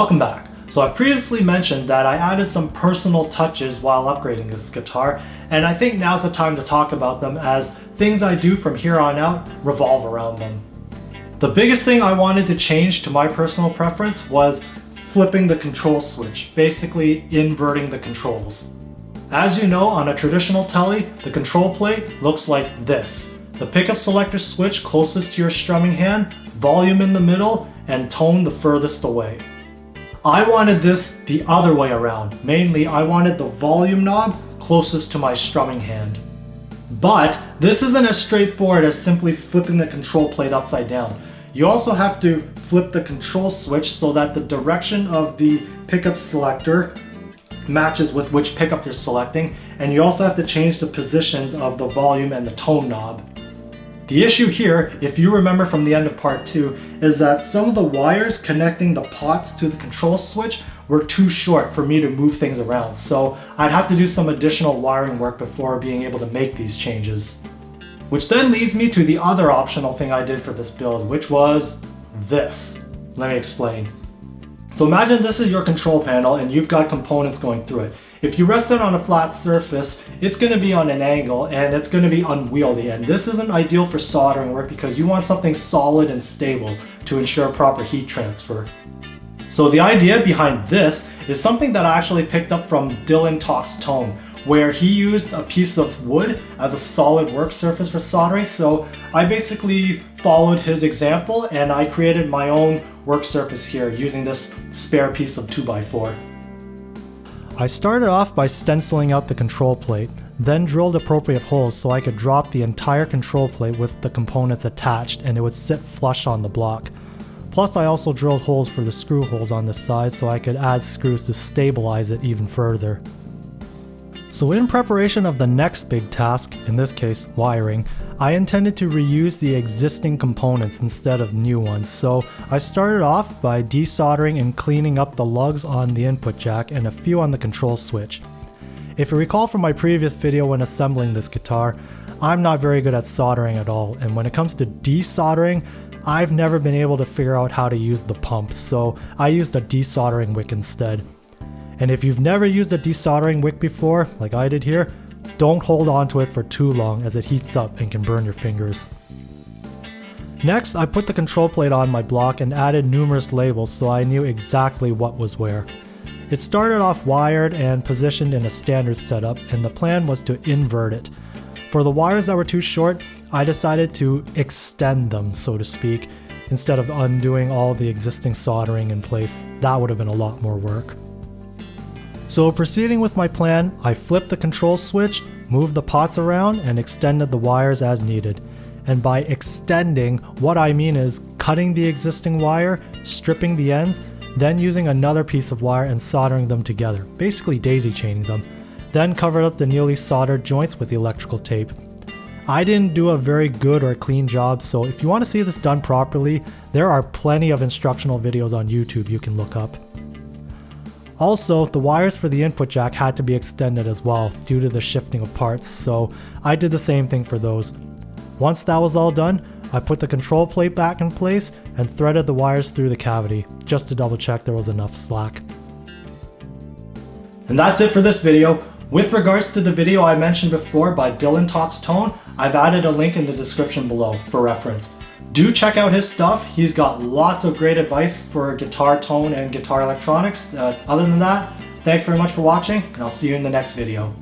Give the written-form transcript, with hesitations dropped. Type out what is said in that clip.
Welcome back. So I've previously mentioned that I added some personal touches while upgrading this guitar, and I think now's the time to talk about them as things I do from here on out revolve around them. The biggest thing I wanted to change to my personal preference was flipping the control switch, basically inverting the controls. As you know, on a traditional Tele, the control plate looks like this. The pickup selector switch closest to your strumming hand, volume in the middle, and tone the furthest away. I wanted this the other way around. Mainly, I wanted the volume knob closest to my strumming hand. But this isn't as straightforward as simply flipping the control plate upside down. You also have to flip the control switch so that the direction of the pickup selector matches with which pickup you're selecting, and you also have to change the positions of the volume and the tone knob. The issue here, if you remember from the end of part 2, is that some of the wires connecting the pots to the control switch were too short for me to move things around, so I'd have to do some additional wiring work before being able to make these changes. Which then leads me to the other optional thing I did for this build, which was this. Let me explain. So imagine this is your control panel and you've got components going through it. If you rest it on a flat surface, it's going to be on an angle and it's going to be unwieldy, and this isn't ideal for soldering work because you want something solid and stable to ensure proper heat transfer. So the idea behind this is something that I actually picked up from Dylan Talks Tone, where he used a piece of wood as a solid work surface for soldering. So I basically followed his example and I created my own work surface here using this spare piece of 2x4. I started off by stenciling out the control plate, then drilled appropriate holes so I could drop the entire control plate with the components attached and it would sit flush on the block. Plus I also drilled holes for the screw holes on the side so I could add screws to stabilize it even further. So in preparation of the next big task, in this case wiring, I intended to reuse the existing components instead of new ones. So I started off by desoldering and cleaning up the lugs on the input jack and a few on the control switch. If you recall from my previous video when assembling this guitar, I'm not very good at soldering at all, and when it comes to desoldering, I've never been able to figure out how to use the pump, so I used a desoldering wick instead. And if you've never used a desoldering wick before, like I did here, don't hold on to it for too long as it heats up and can burn your fingers. Next, I put the control plate on my block and added numerous labels so I knew exactly what was where. It started off wired and positioned in a standard setup, and the plan was to invert it. For the wires that were too short, I decided to extend them, so to speak, instead of undoing all the existing soldering in place. That would have been a lot more work. So proceeding with my plan, I flipped the control switch, moved the pots around, and extended the wires as needed. And by extending, what I mean is cutting the existing wire, stripping the ends, then using another piece of wire and soldering them together, basically daisy chaining them. Then covered up the newly soldered joints with the electrical tape. I didn't do a very good or clean job, so if you want to see this done properly, there are plenty of instructional videos on YouTube you can look up. Also, the wires for the input jack had to be extended as well due to the shifting of parts, so I did the same thing for those. Once that was all done, I put the control plate back in place and threaded the wires through the cavity, just to double check there was enough slack. And that's it for this video. With regards to the video I mentioned before by Dylan Talks Tone, I've added a link in the description below for reference. Do check out his stuff. He's got lots of great advice for guitar tone and guitar electronics. Other than that, thanks very much for watching, and I'll see you in the next video.